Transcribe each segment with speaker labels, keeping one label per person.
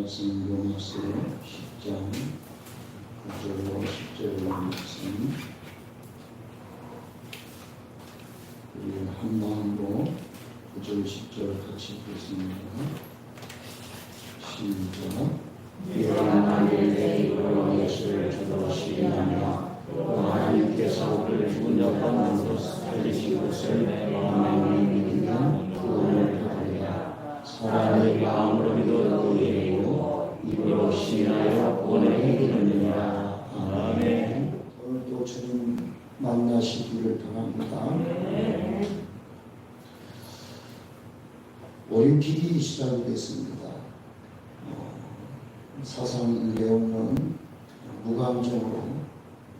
Speaker 1: 말씀 로마서 10장 9절로 10절의 말씀 우리 한 마음으로 9절 10절 같이 읽겠습니다. 시작.
Speaker 2: 네가 만일 내 입으로 예수를 주로 시인하며 또 하나님께서 그를 죽은 자 가운데서 살리신 것을 내 마음에 믿으면 구원을 받으리라. 사람의 마음으로 믿어 의에 이르고 입으로 시인하여 구원에 이르느니라. 아멘.
Speaker 1: 오늘도 주님 만나시기를 바랍니다. 올림픽이 시작이 됐습니다. 사상 이래 없는 무감정으로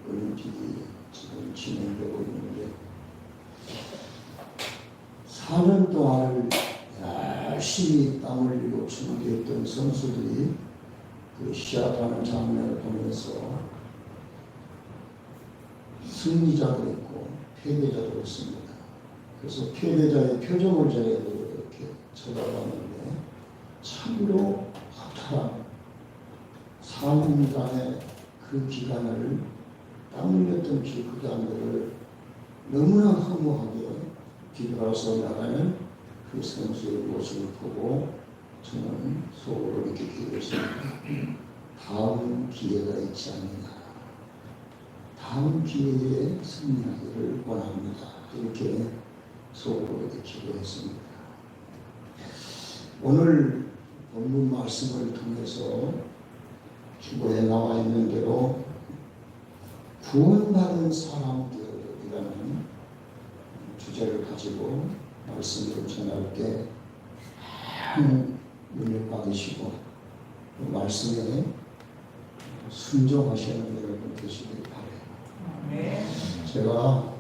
Speaker 1: 올림픽이 지금 진행되고 있는데 4년 동안 열심히 땀을 흘리고 준비했던 선수들이 그 시합하는 장면을 보면서 승리자도 있고 패배자도 있습니다. 그래서 패배자의 표정을 제가 이렇게 쳐다봤는데 참으로 허탈한 4년간의 그 기간을 땀 흘렸던 그 기간들을 너무나 허무하게 뒤돌아서 나가는 그 선수의 모습을 보고 저는 속으로 느끼게 됐습니다. 다음 기회가 있지 않느냐. 다음 기회에 승리하기를 원합니다. 이렇게 속으로 느끼고 했습니다. 오늘 본문 말씀을 통해서 주보에 나와 있는 대로 구원받은 사람들이라는 주제를 가지고 말씀을 전할 때 많은 능력 받으시고 그 말씀에 순종하시는 여러분 되시길 바라요. 제가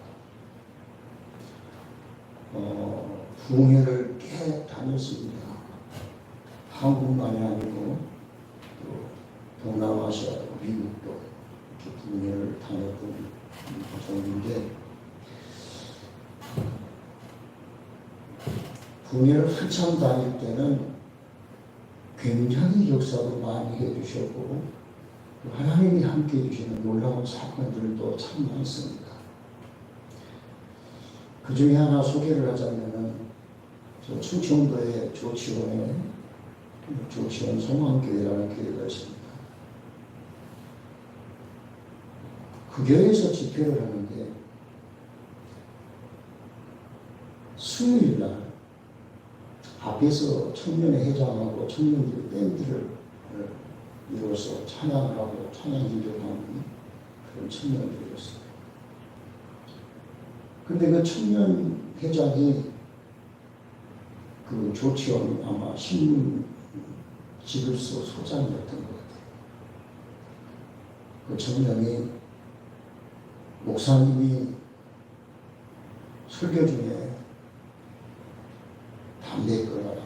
Speaker 1: 부흥회를 꽤 다녔습니다. 한국만이 아니고 또 동남아시아도 미국도 이렇게 부흥회를 다녔던 과정인데 부흥회를 한참 다닐 때는 굉장히 역사도 많이 해주셨고 하나님이 함께 해주시는 놀라운 사건들도 참 많습니다. 그 중에 하나 소개를 하자면은 저 충청도의 조치원에 조치원 송환교회라는 교회가 있습니다. 그 교회에서 집회를 하는데 수요일날 앞에서 청년회 회장하고 청년들 밴드를 이뤄서 찬양을 하고 찬양 인정하는 그런 청년들이었어요. 근데 그 청년 회장이 그 조치원 아마 신문 지급소 소장이었던 것 같아요. 그 청년이 목사님이 설교 중에 담배 끊어라,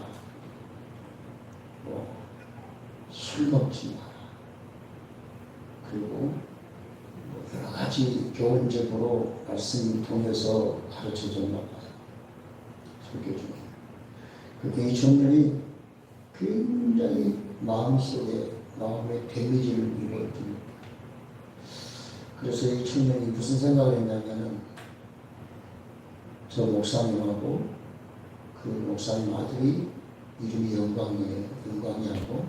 Speaker 1: 술 먹지 마라, 그리고 여러 가지 교훈적으로 말씀을 통해서 가르쳐 줬나 봐요. 설교 중에. 그게 이 청년이 굉장히 마음에 데미지를 입었던. 그래서 이 청년이 무슨 생각을 했냐면은 저 목사님하고 그 목사님 아들이 이름이 영광이하고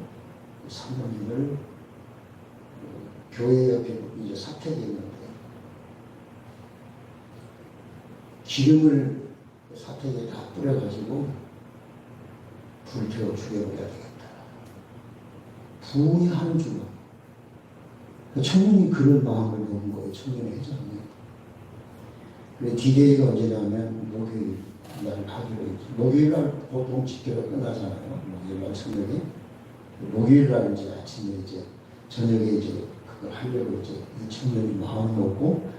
Speaker 1: 사모님을 교회 옆에 이제 사택했는데 기름을 사택에 다 뿌려가지고 불태워 죽여버려야 되겠다. 부흥이 하는 줄. 청년이 그런 마음을 먹은 거예요. 청년의 회장이. 그래 디데이가 언제냐면 목요일 날 하기로 했지. 목요일 날 보통 집회가 끝나잖아요. 목요일 날 저녁에. 목요일 날 이제 아침에 이제 저녁에 이제 그걸 하려고 이제 이 청년이 마음 먹고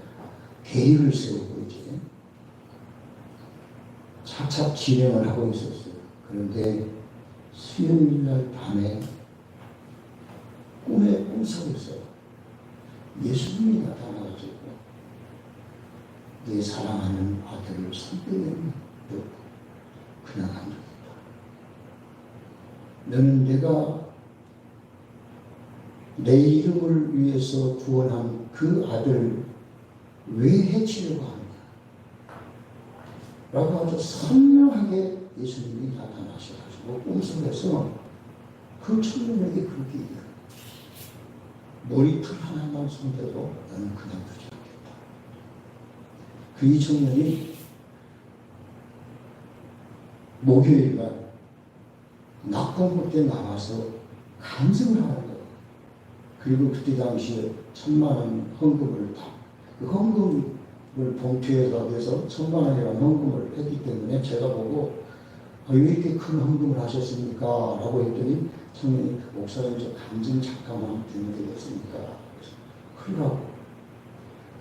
Speaker 1: 계획을 세우고 이제 차차 진행을 하고 있었어요. 그런데 수요일 날 밤에 꿈속에서 예수님이 나타나가지고 내 사랑하는 아들을 손등에 놓고 그냥 안 죽겠다. 너는 내가 내 이름을 위해서 구원한 그 아들 왜 해치려고 하느냐 라고 아주 선명하게 예수님이 나타나셔가지고 꿈속에서 그 청년에게 그렇게 얘기합니다. 머리털 하나만 손대도 나는 그냥 두지 않겠다. 그 이 청년이 목요일날 낙공부 때 나와서 간증을 하는 거예요. 그리고 그때 당시에 1,000,000원 헌금을 그 헌금을 봉투에 넣어서 1,000,000원이라는 헌금을 했기 때문에 제가 보고 왜 이렇게 큰 헌금을 하셨습니까? 라고 했더니 청년이 목사님 저 간증 잠깐만 드리면 되겠습니까? 그러라고.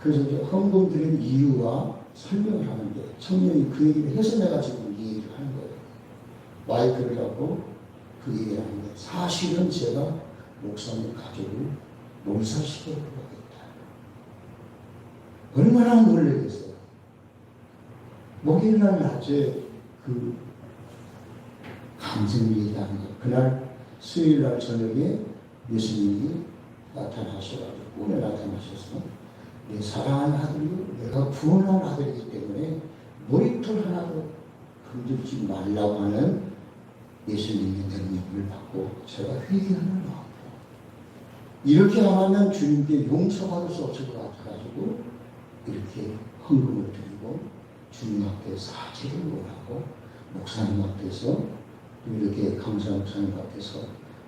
Speaker 1: 그래서 이제 헌금 드린 이유와 설명을 하는데 청년이 그 얘기를 해서 내가 지금 이 얘기를 하는 거예요. 마이크를 잡고 그 얘기를 하는데 사실은 제가 목사님 가족을 몰살시키려고 하겠다. 얼마나 놀라겠어요. 목요일날 낮에 그 감정을 얘기하는 거. 그날 수요일날 저녁에 예수님이 나타나셔가지고 꿈에 나타나셔서 내 사랑하는 아들이요 내가 구원한 아들이기 때문에 머리털 하나도 건들지 말라고 하는 예수님의 능력을 받고 제가 회개하는 마음으로 이렇게 하면 주님께 용서받을 수 없을 것 같아가지고 이렇게 헌금을 드리고 주님 앞에 사죄를 원하고 목사님 앞에서 이렇게 강사 목사님 앞에서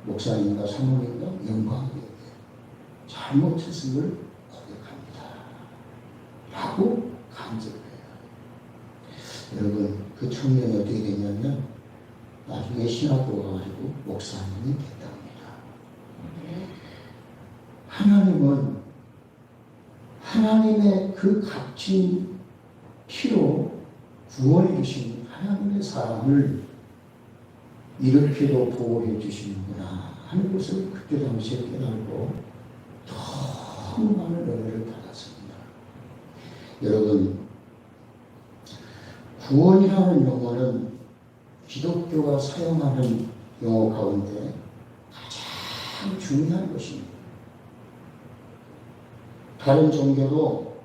Speaker 1: 목사님과 사모님과 영광에게 잘못했음을 고백합니다. 라고 간증을 해요. 여러분 그 청년이 어떻게 됐냐면 나중에 신학교 가가지고 목사님이 됐답니다. 하나님은 하나님의 그 값진 피로 구원해 주신 하나님의 사람을 이렇게도 보호해 주시는구나 하는 것을 그때 당시에 깨달고 너무 많은 은혜를 받았습니다. 여러분 구원이라는 용어는 기독교가 사용하는 용어 가운데 가장 중요한 것입니다. 다른 종교도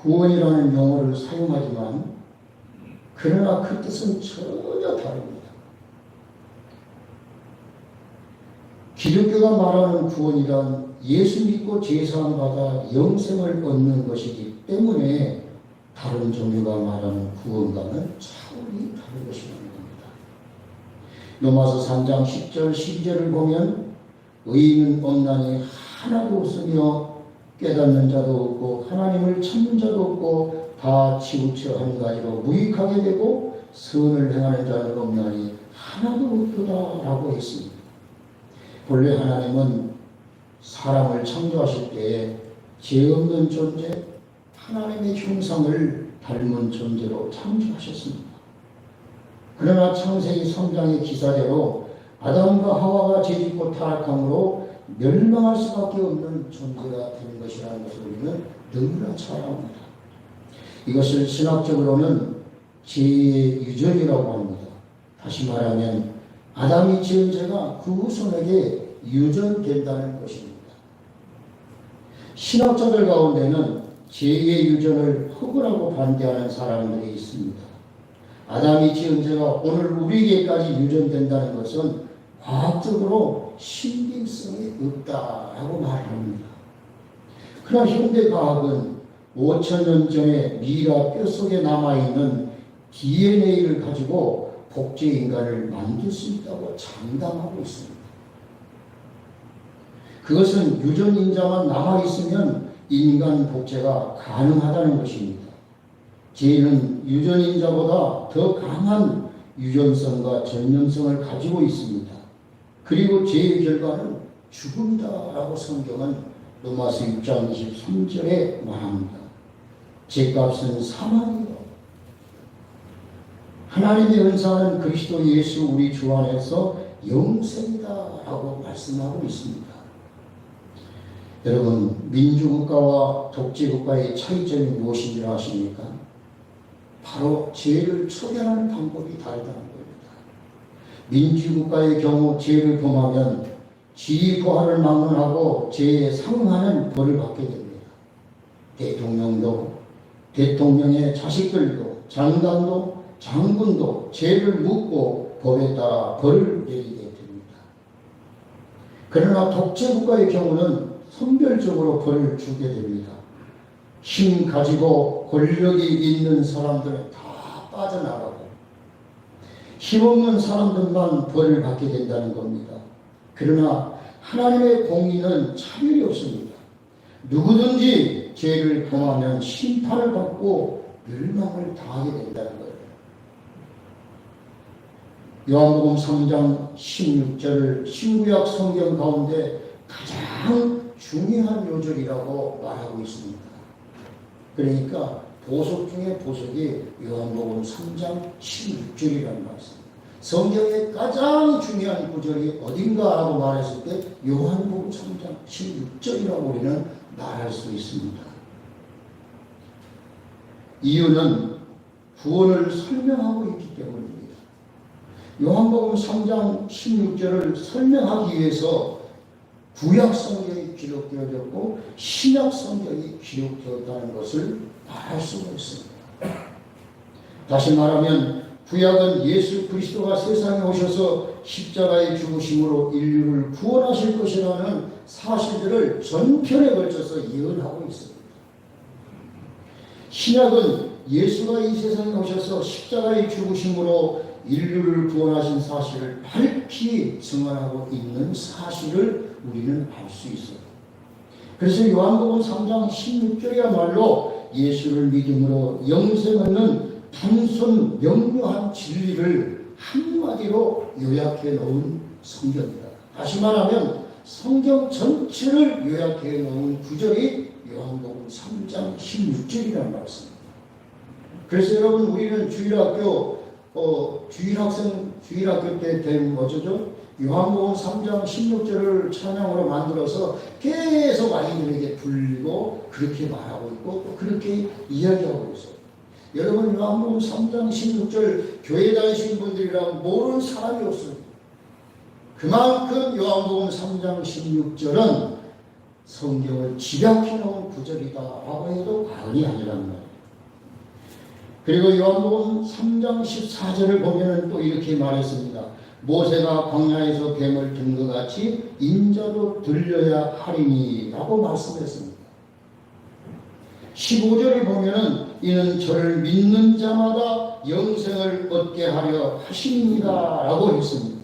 Speaker 1: 구원이라는 용어를 사용하지만 그러나 그 뜻은 전혀 다릅니다. 기독교가 말하는 구원이란 예수 믿고 제사함 받아 영생을 얻는 것이기 때문에 다른 종교가 말하는 구원과는 차원이 다른 것이라는 겁니다. 로마서 3장 10절 12절을 보면 의인은 없나니 하나도 없으며 깨닫는 자도 없고 하나님을 찾는 자도 없고 다 치우쳐 한 가지로 무익하게 되고 선을 행하는 자는 없나니 하나도 없도다 라고 했습니다. 본래 하나님은 사람을 창조하실 때에 죄 없는 존재, 하나님의 형상을 닮은 존재로 창조하셨습니다. 그러나 창세기 3장의 기사대로 아담과 하와가 죄짓고 타락함으로 멸망할 수밖에 없는 존재가 된 것이라는 것을 우리는 너무나 잘 압니다. 이것을 신학적으로는 죄의 유전이라고 합니다. 다시 말하면 아담이 지은 죄가 그 후손에게 유전된다는 것입니다. 신학자들 가운데는 죄의 유전을 허구라고 반대하는 사람들이 있습니다. 아담이 지은 죄가 오늘 우리에게까지 유전된다는 것은 과학적으로 신빙성이 없다라고 말합니다. 그러나 현대 과학은 5,000년 전에 미라 뼛속에 남아있는 DNA를 가지고 복제 인간을 만들 수 있다고 장담하고 있습니다. 그것은 유전인자만 남아있으면 인간 복제가 가능하다는 것입니다. 죄는 유전인자보다 더 강한 유전성과 전염성을 가지고 있습니다. 그리고 죄의 결과는 죽음이다라고 성경은 로마서 6장 23절에 말합니다. 죄값은 사망이요. 하나님의 은사는 그리스도 예수 우리 주 안에서 영생이다라고 말씀하고 있습니다. 여러분 민주국가와 독재국가의 차이점이 무엇인지 아십니까? 바로 죄를 처벌하는 방법이 다르다는 겁니다. 민주국가의 경우 죄를 범하면 지휘부하를 막론하고 죄에 상응하는 벌을 받게 됩니다. 대통령도, 대통령의 자식들도, 장관도, 장군도 죄를 묻고 법에 따라 벌을 내리게 됩니다. 그러나 독재국가의 경우는 선별적으로 벌을 주게 됩니다. 힘 가지고 권력이 있는 사람들은 다 빠져나가고 힘없는 사람들만 벌을 받게 된다는 겁니다. 그러나 하나님의 공의는 차별이 없습니다. 누구든지 죄를 범하면 심판을 받고 멸망을 당하게 된다는 거예요. 요한복음 3장 16절을 신구약 성경 가운데 가장 중요한 요절이라고 말하고 있습니다. 그러니까 보석 중에 보석이 요한복음 3장 16절이라는 말씀. 성경의 가장 중요한 구절이 어딘가라고 말했을 때 요한복음 3장 16절이라고 우리는 말할 수 있습니다. 이유는 구원을 설명하고 있기 때문입니다. 요한복음 3장 16절을 설명하기 위해서 구약 성경이 기록되어졌고 신약 성경이 기록되었다는 것을 말할 수가 있습니다. 다시 말하면 구약은 예수 그리스도가 세상에 오셔서 십자가의 죽으심으로 인류를 구원하실 것이라는 사실들을 전편에 걸쳐서 예언하고 있습니다. 신약은 예수가 이 세상에 오셔서 십자가의 죽으심으로 인류를 구원하신 사실을 밝히 증언하고 있는 사실을 우리는 알 수 있어요. 그래서 요한복음 3장 16절이야말로 예수를 믿음으로 영생 얻는 단순 명료한 진리를 한마디로 요약해 놓은 성경이다. 다시 말하면 성경 전체를 요약해 놓은 구절이 요한복음 3장 16절이라는 말씀입니다. 그래서 여러분 우리는 주일학교 때 된 뭐죠? 요한복음 3장 16절을 찬양으로 만들어서 계속 아이들에게 불리고 그렇게 말하고 있고 또 그렇게 이야기하고 있어요. 여러분 요한복음 3장 16절 교회 다니시는 분들이라고 모르는 사람이 없습니다. 그만큼 요한복음 3장 16절은 성경을 집약해 놓은 구절이다라고 해도 과언이 아니라는 말이에요. 그리고 요한복음 3장 14절을 보면 또 이렇게 말했습니다. 모세가 광야에서 뱀을 든 것 같이 인자도 들려야 하리니 라고 말씀했습니다. 15절을 보면 이는 저를 믿는 자마다 영생을 얻게 하려 하십니다 라고 했습니다.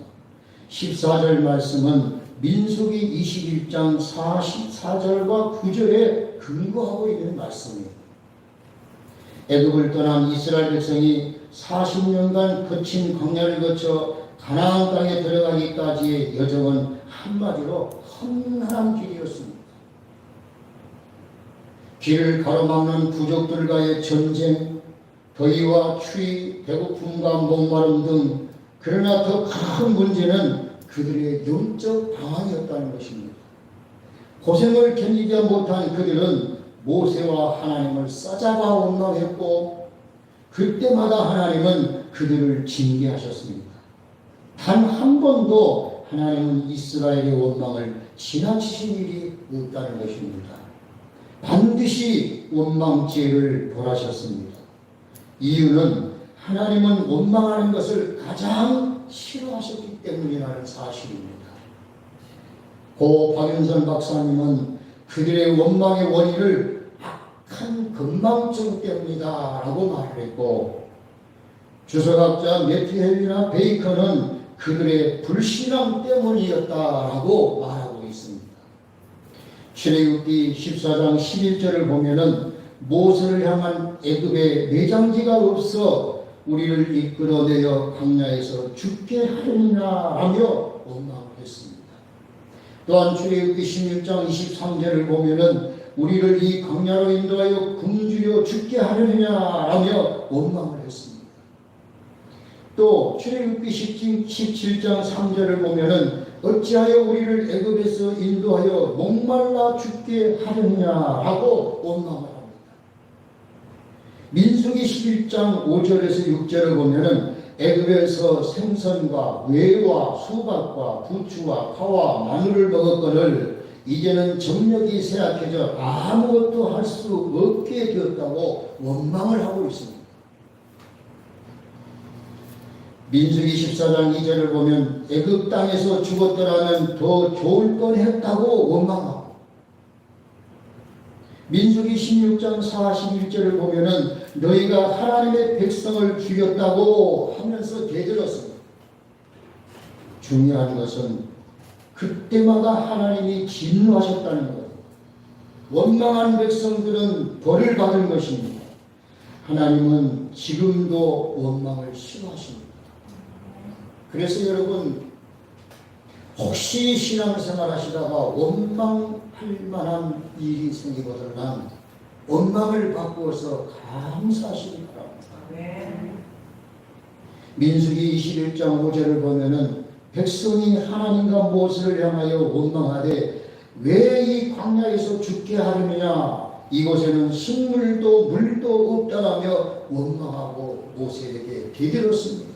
Speaker 1: 14절 말씀은 민수기 21장 44절과 9절에 근거하고 있는 말씀입니다. 애굽을 떠난 이스라엘 백성이 40년간 거친 광야를 거쳐 가나안 땅에 들어가기까지의 여정은 한마디로 험난한 길이었습니다. 길을 가로막는 부족들과의 전쟁, 더위와 추위, 배고픔과 목마름 등 그러나 더 큰 문제는 그들의 영적 방황이었다는 것입니다. 고생을 견디지 못한 그들은 모세와 하나님을 싸잡아 원망했고 그때마다 하나님은 그들을 징계하셨습니다. 단 한 번도 하나님은 이스라엘의 원망을 지나치신 일이 없다는 것입니다. 반드시 원망죄를 벌하셨습니다. 이유는 하나님은 원망하는 것을 가장 싫어하셨기 때문이라는 사실입니다. 고 박윤선 박사님은 그들의 원망의 원인을 악한 건망증 때문이다 라고 말을 했고 주석학자 매튜 헨리나 베이컨은 그들의 불신앙 때문이었다라고 말하고 있습니다. 출애굽기 14장 11절을 보면은 모세를 향한 애굽의 매장지가 없어 우리를 이끌어내어 광야에서 죽게 하려니라 하며 원망을 했습니다. 또한 출애굽기 16장 23절을 보면은 우리를 이 광야로 인도하여 굶주려 죽게 하려느냐 하며 원망을 했습니다. 또 출애굽기 17장 3절을 보면은 어찌하여 우리를 애굽에서 인도하여 목말라 죽게 하느냐라고 원망을 합니다. 민수기 11장 5절에서 6절을 보면은 애굽에서 생선과 외와 수박과 부추와 파와 마늘을 먹었거늘 이제는 정력이 쇠약해져 아무것도 할 수 없게 되었다고 원망을 하고 있습니다. 민수기 14장 2절을 보면 애굽 땅에서 죽었더라면 더 좋을 뻔했다고 원망하고, 민수기 16장 41절을 보면은 너희가 하나님의 백성을 죽였다고 하면서 대들었습니다. 중요한 것은 그때마다 하나님이 진노하셨다는 것. 원망한 백성들은 벌을 받을 것입니다. 하나님은 지금도 원망을 싫어하십니다. 그래서 여러분, 혹시 신앙생활 하시다가 원망할 만한 일이 생기거든 원망을 바꾸어서 감사하시기 바랍니다. 민수기 21장 5절을 보면은 백성이 하나님과 모세를 향하여 원망하되 왜 이 광야에서 죽게 하느냐, 이곳에는 식물도 물도 없다라며 원망하고 모세에게 대들었습니다.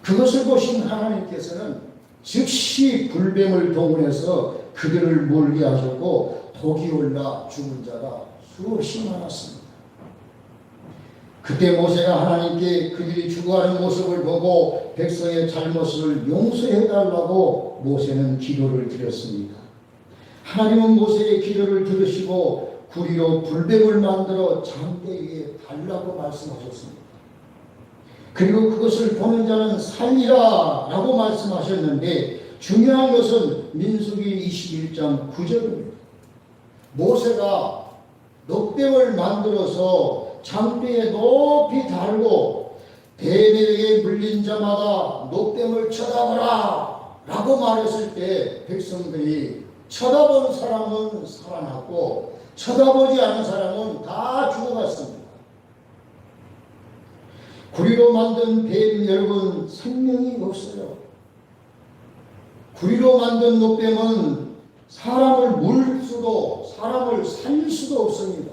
Speaker 1: 그것을 보신 하나님께서는 즉시 불뱀을 동원해서 그들을 몰게 하셨고 독이 올라 죽은 자가 수없이 많았습니다. 그때 모세가 하나님께 그들이 죽어가는 모습을 보고 백성의 잘못을 용서해달라고 모세는 기도를 드렸습니다. 하나님은 모세의 기도를 들으시고 구리로 불뱀을 만들어 장대 위에 달라고 말씀하셨습니다. 그리고 그것을 보는 자는 살리라 라고 말씀하셨는데, 중요한 것은 민수기 21장 9절입니다. 모세가 녹뱀을 만들어서 장대에 높이 달고 뱀에게 물린 자마다 녹뱀을 쳐다보라 라고 말했을 때 백성들이 쳐다본 사람은 살아났고 쳐다보지 않은 사람은 다 죽어갔습니다. 구리로 만든 뱀, 여러분, 생명이 없어요. 구리로 만든 녹뱀은 사람을 물 수도 사람을 살릴 수도 없습니다.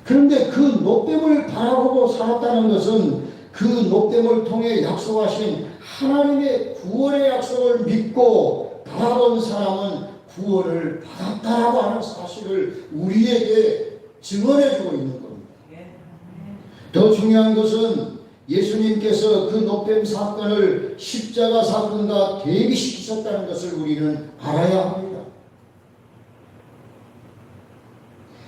Speaker 1: 그런데 그 녹뱀을 바라보고 살았다는 것은 그 녹뱀을 통해 약속하신 하나님의 구원의 약속을 믿고 바라본 사람은 구원을 받았다라고 하는 사실을 우리에게 증언해주고 있는 겁니다. 더 중요한 것은 예수님께서 그 녹뱀 사건을 십자가 사건과 대비시키셨다는 것을 우리는 알아야 합니다.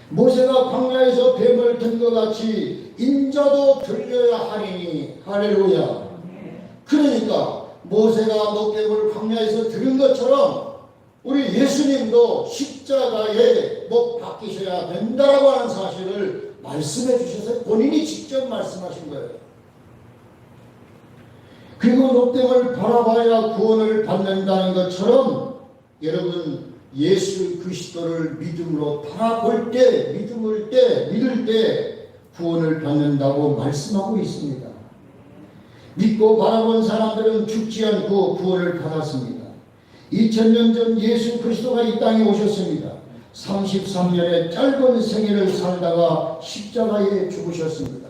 Speaker 1: 모세가 광야에서 뱀을 든 것 같이 인자도 들려야 하리니 할렐루야. 그러니까 모세가 녹뱀을 광야에서 들은 것처럼 우리 예수님도 십자가에 못 박히셔야 된다라고 하는 사실을 말씀해 주셔서 본인이 직접 말씀하신 거예요. 그리고 녹뱀을 바라봐야 구원을 받는다는 것처럼 여러분, 예수 그리스도를 믿음으로 바라볼 때, 믿을 때 구원을 받는다고 말씀하고 있습니다. 믿고 바라본 사람들은 죽지 않고 구원을 받았습니다. 2000년 전 예수 그리스도가 이 땅에 오셨습니다. 33년의 짧은 생애를 살다가 십자가에 죽으셨습니다.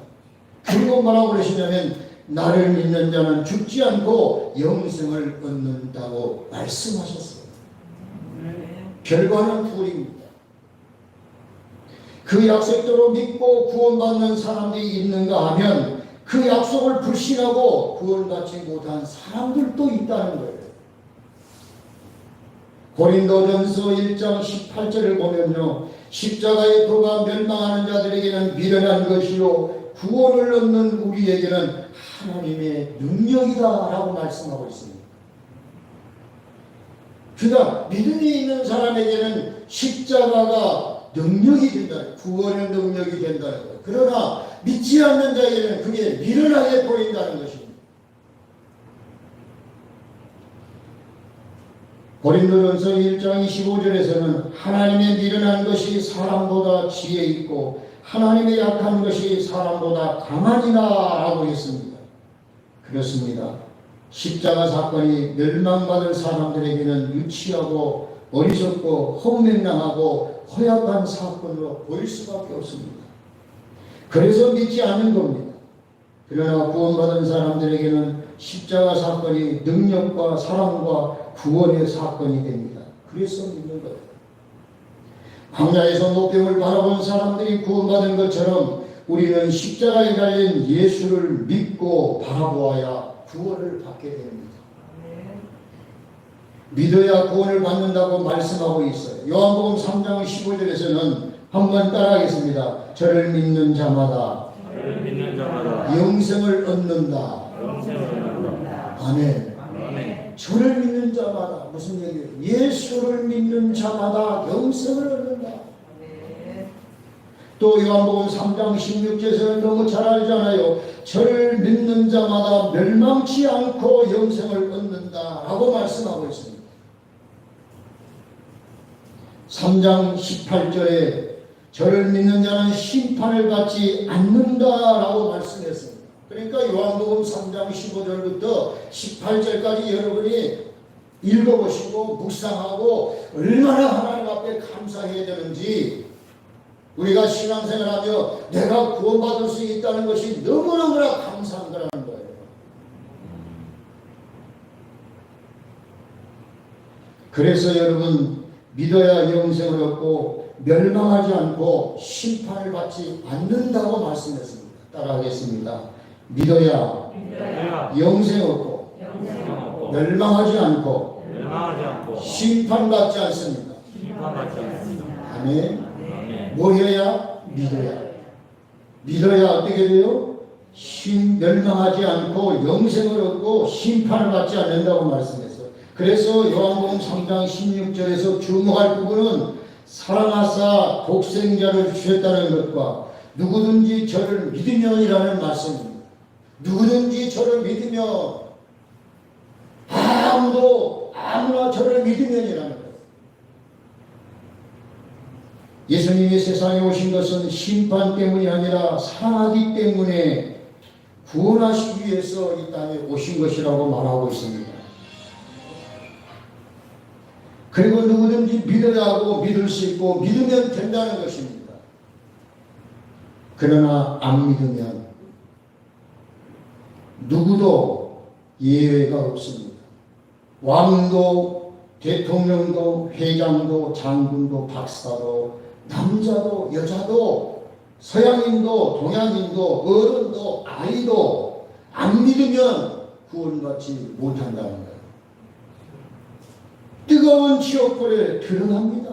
Speaker 1: 그리고 뭐라고 그러시냐면 나를 믿는 자는 죽지 않고 영생을 얻는다고 말씀하셨어요. 결과는 둘입니다. 그 약속대로 믿고 구원받는 사람들이 있는가 하면 그 약속을 불신하고 구원받지 못한 사람들도 있다는 거예요. 고린도전서 1장 18절을 보면요, 십자가의 도가 멸망하는 자들에게는 미련한 것이요 구원을 얻는 우리에게는 하나님의 능력이다 라고 말씀하고 있습니다. 그러니까 믿음이 있는 사람에게는 십자가가 능력이 된다, 구원의 능력이 된다는 거예요. 그러나 믿지 않는 자에게는 그게 미련하게 보인다는 것입니다. 고린도전서 1장 25절에서는 하나님의 미련한 것이 사람보다 지혜 있고 하나님의 약한 것이 사람보다 강하니라 라고 했습니다. 그렇습니다. 십자가 사건이 멸망받을 사람들에게는 유치하고 어리석고 허무맹랑하고 허약한 사건으로 보일 수밖에 없습니다. 그래서 믿지 않는 겁니다. 그러나 구원받은 사람들에게는 십자가 사건이 능력과 사랑과 구원의 사건이 됩니다. 그래서 믿는 거예요. 광야에서 노병을 바라본 사람들이 구원받은 것처럼 우리는 십자가에 달린 예수를 믿고 바라보아야 구원을 받게 됩니다. 믿어야 구원을 받는다고 말씀하고 있어요. 요한복음 3장 15절에서는 한번 따라하겠습니다. 저를 믿는 자마다 영생을 얻는다. 아멘. 저를 믿는 자마다 무슨 얘기예요? 예수를 믿는 자마다 영생을 얻는다. 또 요한복음 3장 16절에서는 너무 잘 알잖아요. 저를 믿는 자마다 멸망치 않고 영생을 얻는다 라고 말씀하고 있습니다. 3장 18절에 저를 믿는 자는 심판을 받지 않는다라고 말씀했습니다. 그러니까 요한복음 3장 15절부터 18절까지 여러분이 읽어보시고 묵상하고 얼마나 하나님 앞에 감사해야 되는지, 우리가 신앙생활하며 내가 구원받을 수 있다는 것이 너무너무나 감사한 거라는 거예요. 그래서 여러분 믿어야 영생을 얻고 멸망하지 않고 심판을 받지 않는다고 말씀했습니다. 따라하겠습니다. 믿어야 영생 얻고 멸망하지 않고 심판받지 않습니다. 아멘. 뭐 해야? 믿어야 어떻게 돼요? 멸망하지 않고 영생을 얻고 심판을 받지 않는다고 말씀했어요. 그래서 요한복음 3장 16절에서 주목할 부분은 사랑하사 독생자를 주셨다는 것과 누구든지 저를 믿으면이라는 말씀입니다. 누구든지 저를 믿으면, 아무나 저를 믿으면이라는 거예요. 예수님이 세상에 오신 것은 심판 때문이 아니라 사랑하기 때문에 구원하시기 위해서 이 땅에 오신 것이라고 말하고 있습니다. 그리고 누구든지 믿어야 하고 믿을 수 있고 믿으면 된다는 것입니다. 그러나 안 믿으면 누구도 예외가 없습니다. 왕도 대통령도 회장도 장군도 박사도 남자도 여자도 서양인도 동양인도 어른도 아이도 안 믿으면 구원받지 못한다는 거예요. 뜨거운 지옥불에 들어갑니다.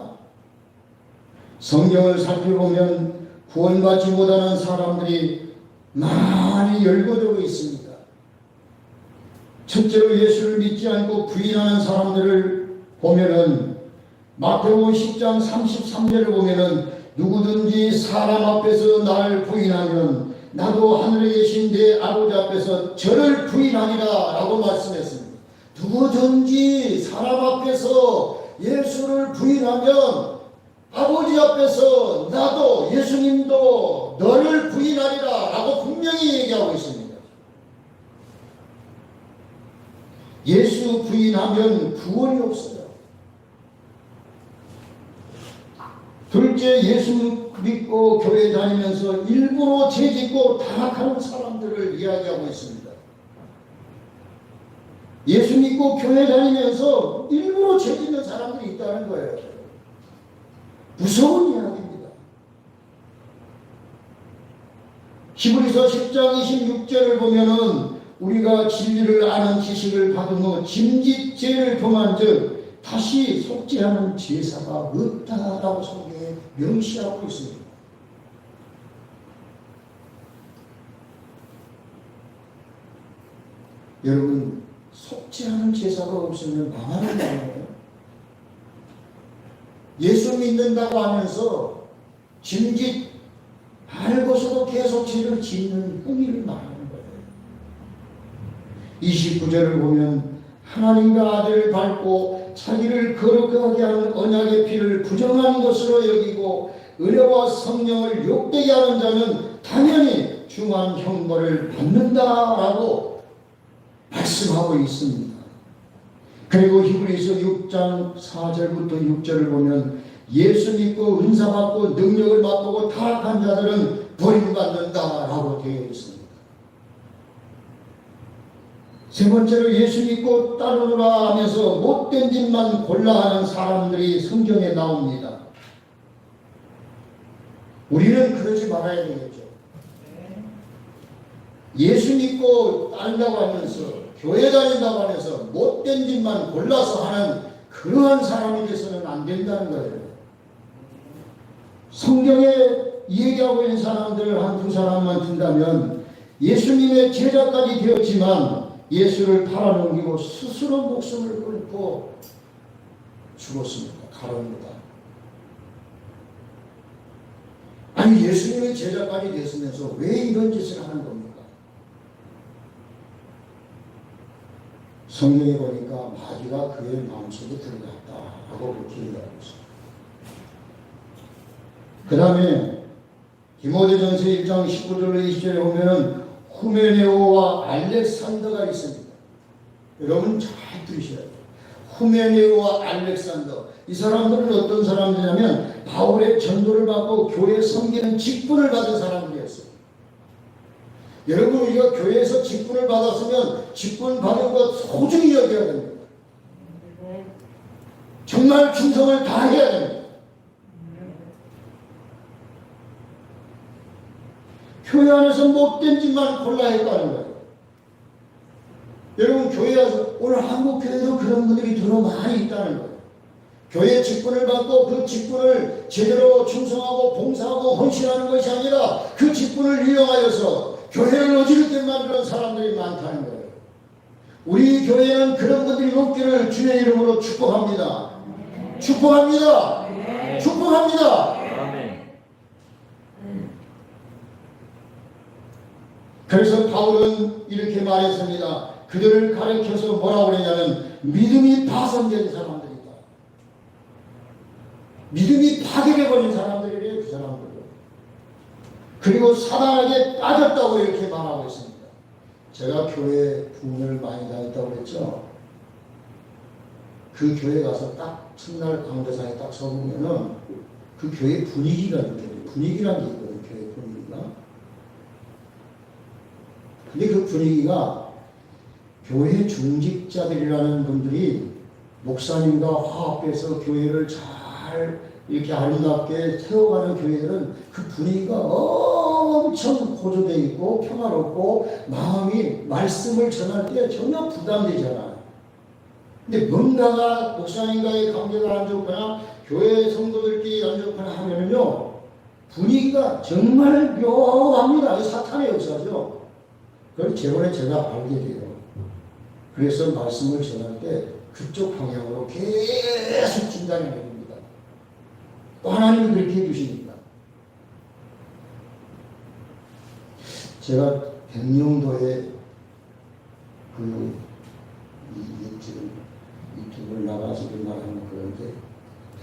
Speaker 1: 성경을 살펴보면 구원받지 못하는 사람들이 많이 열거되고 있습니다. 첫째로 예수를 믿지 않고 부인하는 사람들을 보면은 마태복음 10장 33절을 보면은 누구든지 사람 앞에서 나를 부인하면 나도 하늘에 계신 내 아버지 앞에서 저를 부인하리라 라고 말씀했습니다. 누구든지 사람 앞에서 예수를 부인하면 아버지 앞에서 나도 예수님도 너를 부인하리라 라고 분명히 얘기하고 있습니다. 예수 부인하면 구원이 없어요. 둘째, 예수 믿고 교회 다니면서 일부러 죄짓고 타락하는 사람들을 이야기하고 있습니다. 예수 믿고 교회 다니면서 일부러 죄짓는 사람들이 있다는 거예요. 무서운 이야기입니다. 히브리서 10장 26절을 보면은 우리가 진리를 아는 지식을 받은 후 짐짓 죄를 범한즉 다시 속죄하는 제사가 없다라고 성경에 명시하고 있습니다. 여러분, 속죄하는 제사가 없으면 망하는 거예요. 예수 믿는다고 하면서 짐짓 알고서도 계속 죄를 짓는 행위를 말하는 거예요. 29절을 보면 하나님과 아들을 밟고 자기를 거룩하게 하는 언약의 피를 부정한 것으로 여기고 은혜와 성령을 욕되게 하는 자는 당연히 중한 형벌을 받는다라고 말씀하고 있습니다. 그리고 히브리서 6장 4절부터 6절을 보면 예수 믿고 은사 받고 능력을 맛보고 타락한 자들은 버림받는다라고 되어 있습니다. 세 번째로 예수 믿고 따르노라 하면서 못된 짓만 골라하는 사람들이 성경에 나옵니다. 우리는 그러지 말아야 되겠죠. 예수 믿고 따른다고 하면서 교회 다닌다고 하면서 못된 짓만 골라서 하는 그러한 사람이 돼서는 안 된다는 거예요. 성경에 얘기하고 있는 사람들을 한두 사람만 든다면 예수님의 제자까지 되었지만 예수를 팔아넘기고 스스로 목숨을 끊고 죽었습니다. 가릅니다. 아니 예수님의 제자까지 됐으면서 왜 이런 짓을 하는 겁니까? 성경에 보니까 마귀가 그의 마음속에 들어갔다라고 그렇게 얘기하고 있습니다. 그 다음에 디모데전서 1장 19절로 20절에 보면은 후메네오와 알렉산더가 있습니다. 여러분 잘 들으셔야 돼요. 후메네오와 알렉산더, 이 사람들은 어떤 사람들이냐면 바울의 전도를 받고 교회 섬기는 직분을 받은 사람들이었어요. 여러분 우리가 교회에서 직분을 받았으면 직분 받은 것 소중히 여겨야 됩니다. 정말 충성을 다해야 됩니다. 교회 안에서 못된 짓만 골라 했다는 거예요. 여러분 교회 와서 오늘 한국 교회도 그런 분들이 더러 많이 있다는 거예요. 교회 직분을 받고 그 직분을 제대로 충성하고 봉사하고 헌신하는 것이 아니라 그 직분을 이용하여서 교회를 어지럽게 만드는 사람들이 많다는 거예요. 우리 교회는 그런 분들이 없기를 주의 이름으로 축복합니다. 축복합니다. 축복합니다. 그래서 바울은 이렇게 말했습니다. 그들을 가르쳐서 뭐라고 그러냐면 믿음이 파손된 사람들이다. 믿음이 파괴되어버린 사람들이래요. 그 사람들은. 그리고 사단에게 빠졌다고 이렇게 말하고 있습니다. 제가 교회 부흥을 많이 다녔다고 그랬죠. 그 교회 가서 딱 첫날 강대상에 딱 서보면은 그 교회 분위기가 있거든요. 분위기라는 게 있거든요. 교회 분위기가. 근데 그 분위기가 교회 중직자들이라는 분들이 목사님과 화합해서 교회를 잘 이렇게 아름답게 세워가는 교회들은 그 분위기가 엄청 고조되어 있고 평화롭고 마음이 말씀을 전할 때 전혀 부담되잖아요. 근데 뭔가가 목사님과의 관계가 안 좋거나 교회 성도들끼리 안 좋거나 하면은요 분위기가 정말 묘합니다. 사탄의 역사죠. 그걸 제번에 제가 알게 돼요. 그래서 말씀을 전할 때 그쪽 방향으로 계속 진단해 냅니다. 또 하나님이 그렇게 해주시니까. 제가 백령도에 지금 유튜브를 나가서 말하는 그런데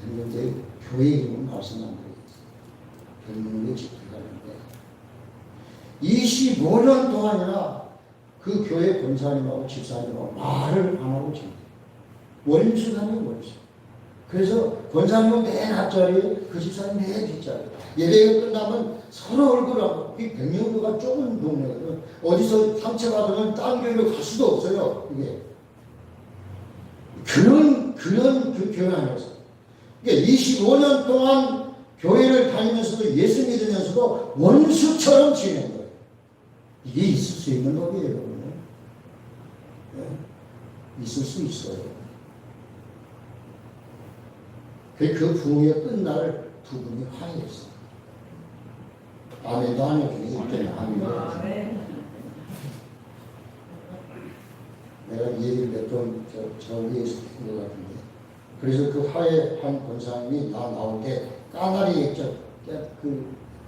Speaker 1: 백령도에 교회 이름은 말씀 안 드리겠어요. 백령도에 집회 가는데 25년 동안이나 그 교회 권사님하고 집사님하고 말을 안 하고 지내요. 원수다니 원수. 그래서 권사님은 맨 앞자리에 그 집사님 맨 뒷자리에. 예배가 끝나면 서로 얼굴하고 이 백령도가 좁은 동네거든. 어디서 상처받으면 딴 교회로 갈 수도 없어요. 이게 그런 그 교회 안에서. 그러니까 25년 동안 교회를 다니면서도 예수 믿으면서도 원수처럼 지내는 거예요. 이게 있을 수 있는 법이에요, 여러분. 네? 있을 수 있어요. 그 부흥의 끝날 두 분이 화해했어요. 아멘도 안 해주니 이때는 아멘. 내가 이 얘기를 몇 번 저 위에서 했던 것 같은데. 그래서 그 화해한 권사님이 나올 때 까나리 액젓,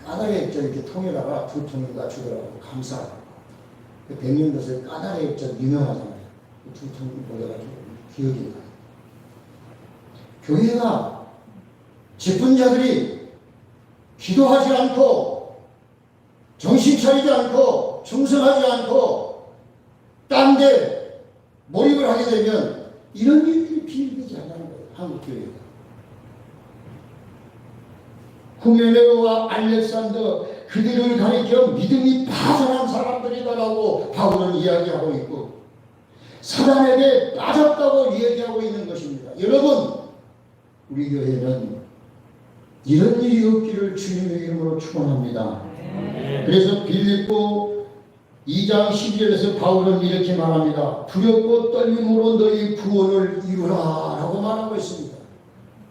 Speaker 1: 까나리 액젓 이렇게 통에다가 두 통인가 주더라고. 감사하고. 백년도서에 까나리 액젓 유명하잖아요. 두 통을 올려가지고 기억이 나요. 교회가 직분자들이 기도하지 않고 정신 차리지 않고 충성하지 않고 딴 데 몰입을 하게 되면 이런 일들이 비일비지 않다는 거예요. 한국 교회가. 후메네오와 알렉산더 그들을 가리켜 믿음이 파산한 사람들이다라고 바울은 이야기하고 있고 사단에게 빠졌다고 얘기하고 있는 것입니다. 여러분, 우리 교회는 이런 일이 없기를 주님의 이름으로 축원합니다. 그래서 빌립보 2장 12절에서 바울은 이렇게 말합니다. 두렵고 떨림으로 너희 구원을 이루라 라고 말하고 있습니다.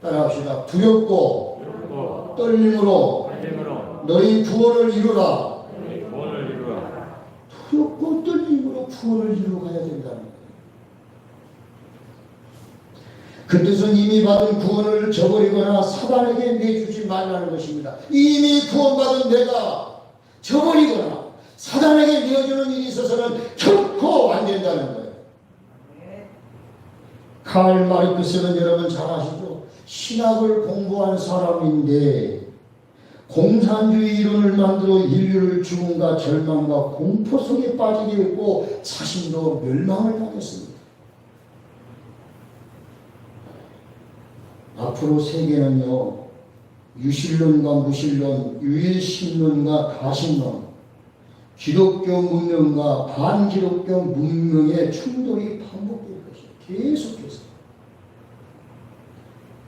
Speaker 1: 따라합시다. 두렵고 떨림으로 너희 구원을 이루라. 두렵고 떨림으로 구원을 이루어 가야 된다는 거예요. 그 뜻은 이미 받은 구원을 저버리거나 사단에게 내주지 말라는 것입니다. 이미 구원받은 내가 저버리거나 사단에게 내어주는 일이 있어서는 결코 안 된다는 거예요. 칼 마르크스는 여러분 잘 아시죠? 신학을 공부한 사람인데 공산주의 이론을 만들어 인류를 죽음과 절망과 공포 속에 빠지게 했고 자신도 멸망을 당했습니다. 앞으로 세계는요, 유신론과 무신론, 유일신론과 가신론, 기독교 문명과 반기독교 문명의 충돌이 반복될 것이에요. 계속해서.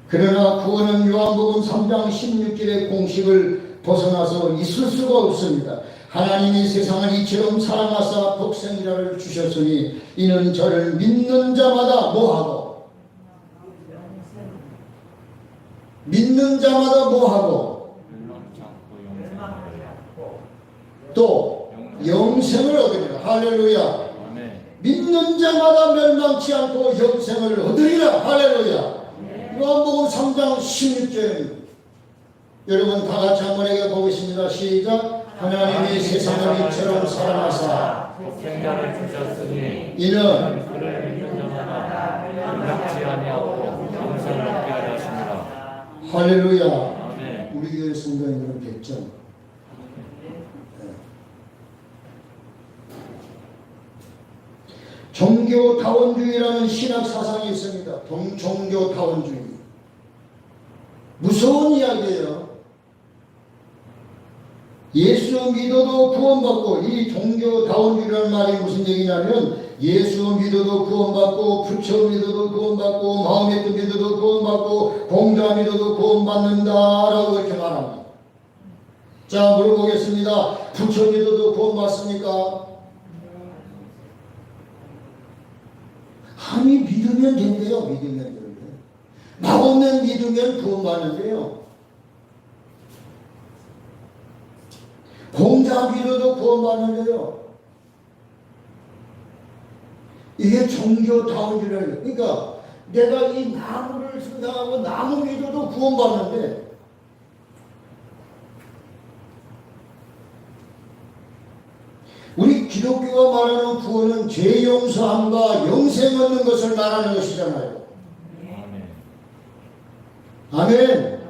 Speaker 1: 그러나 구원은 요한복음 3장 16절의 공식을 벗어나서 있을 수가 없습니다. 하나님이 세상을 이처럼 사랑하사 독생자를 주셨으니 이는 저를 믿는 자마다 뭐하고 또 영생을 얻으리라. 할렐루야. 믿는 자마다 멸망치 않고 영생을 얻으리라. 할렐루야. 요한복음 3장 16절 여러분 다 같이 한번 읽어보겠습니다. 시작. 하나님이 세상을 이처럼 사랑하사
Speaker 2: 독생자를 주셨으니
Speaker 1: 이는
Speaker 2: 그를 믿는 자마다 멸망치 아니하고 영생을 얻게 하였습니다.
Speaker 1: 할렐루야.
Speaker 2: 아멘.
Speaker 1: 우리 교회 성도님들은 100점. 종교타원주의라는 신학 사상이 있습니다. 종교타원주의. 무서운 이야기예요. 예수 믿어도 구원받고, 이 종교타원주의라는 말이 무슨 얘기냐면 예수 믿어도 구원받고, 부처 믿어도 구원받고, 마음에 믿어도 구원받고, 공자 믿어도 구원받는다라고 이렇게 말합니다. 자, 물어보겠습니다. 부처 믿어도 구원받습니까? 아니, 믿으면 된대요. 믿으면 된대요. 마음에 믿으면 구원받는데요. 공자 믿어도 구원받는데요. 이게 종교다운주의라는 거예요. 그러니까 내가 이 나무를 생각하고 나무 믿어도 구원받는데 우리 기독교가 말하는 구원은 죄 용서함과 영생 얻는 것을 말하는 것이잖아요. 아멘.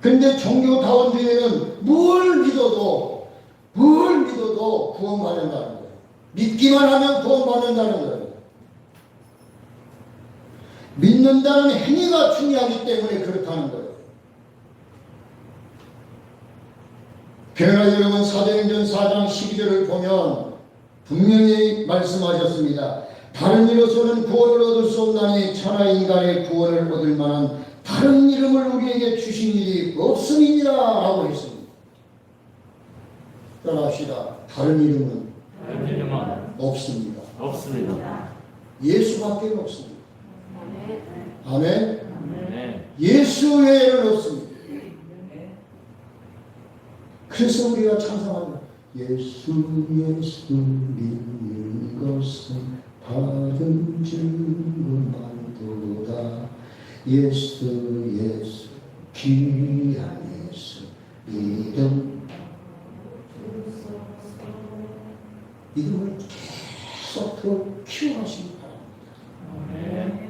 Speaker 1: 근데 종교다원주의는 뭘 믿어도 구원받는다는 거예요. 믿기만 하면 구원받는다는 거예요. 믿는다는 행위가 중요하기 때문에 그렇다는 거예요. 그러나 여러분 사도행전 4장 12절을 보면 분명히 말씀하셨습니다. 다른 이로서는 구원을 얻을 수 없나니 천하 인간의 구원을 얻을 만한 다른 이름을 우리에게 주신 일이 없음이니라 라고 했습니다. 따라합시다. 다른 이름은 없습니다. 예수밖에 없습니다. 아멘. 예수 외에는 없습니다. 그래서 우리가 찬송합니다. 예수 믿는 것은 받은 증거만도다. 예수 귀한 예수 믿음을 계속 더 키워가시기 바랍니다.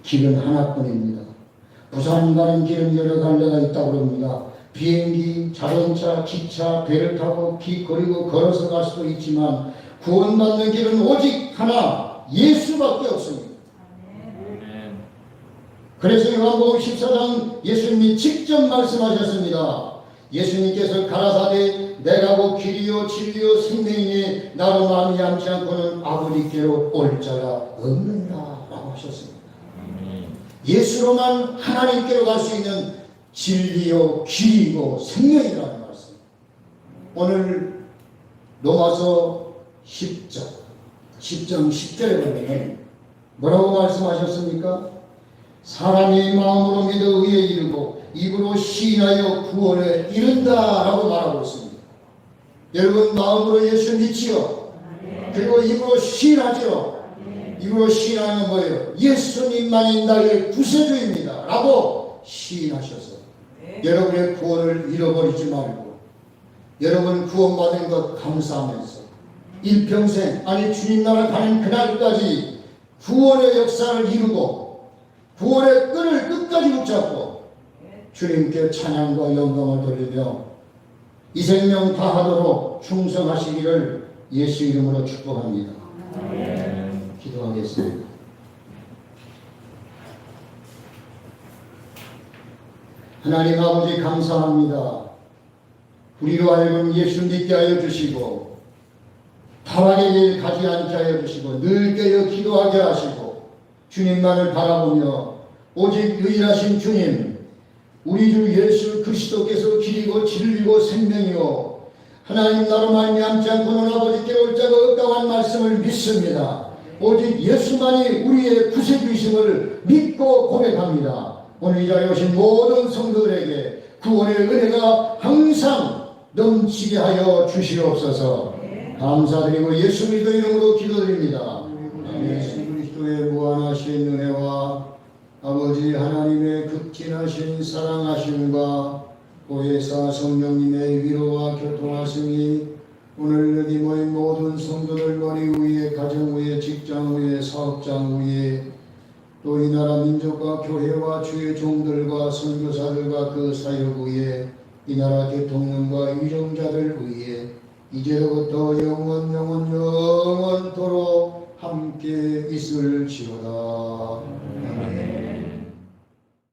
Speaker 1: 길은 하나뿐입니다. 부산 가는 길은 여러 갈래가 있다고 합니다. 비행기, 자동차, 기차, 배를 타고 그리고 걸어서 갈 수도 있지만 구원받는 길은 오직 하나, 예수밖에 없습니다. 그래서 요한복음 14장 예수님이 직접 말씀하셨습니다. 예수님께서 가라사대 내가 곧 길이요 진리요 생명이니 나로 말미암지 않고는 아버지께로 올 자가 없느니라 라고 하셨습니다. 예수로만 하나님께로 갈 수 있는 진리요 길이고 생명이라는 말씀. 오늘 로마서 10장 10절에 보면 뭐라고 말씀하셨습니까? 사람이 마음으로 믿어 의에 이르고 입으로 시인하여 구원에 이른다 라고 말하고 있습니다. 여러분 마음으로 예수 믿지요? 그리고 입으로 시인하죠? 입으로 시인하는 뭐예요? 예수님만이 나의 구세주입니다 라고 시인하셔서 여러분의 구원을 잃어버리지 말고 여러분 구원받은 것 감사하면서 일평생 아니 주님 나라 가는 그날까지 구원의 역사를 이루고 구원의 끈을 끝까지 붙잡고 주님께 찬양과 영광을 돌리며 이 생명 다하도록 충성하시기를 예수 이름으로 축복합니다. 기도하겠습니다. 하나님 아버지 감사합니다. 우리로 하여금 예수 믿게 하여 주시고 타락의 길 가지 않게 하여 주시고 늘 깨어 기도하게 하시고 주님만을 바라보며 오직 유일하신 주님 우리 주 예수 그리스도께서 길이고 진리고 생명이요 하나님 나로 말미암지 않고는 아버지께 올 자가 없다고 한 말씀을 믿습니다. 오직 예수만이 우리의 구세주이심을 믿고 고백합니다. 오늘 이 자리에 오신 모든 성도들에게 구원의 은혜가 항상 넘치게 하여 주시옵소서. 감사드리고 예수 그리스도 이름으로 기도드립니다. 예수 그리스도의 무한하신 은혜와 아버지 하나님의 극진하신 사랑하심과 보혜사 성령님의 위로와 교통하심이 오늘 여기 모인 모든 성도들 머리 위에 가정 위에 직장 위에 사업장 위에 또 이 나라 민족과 교회와 주의 종들과 선교사들과 그 사역 위에 이 나라 대통령과 위정자들 위에 이제로부터 영원토록 함께 있을지어다. 아멘.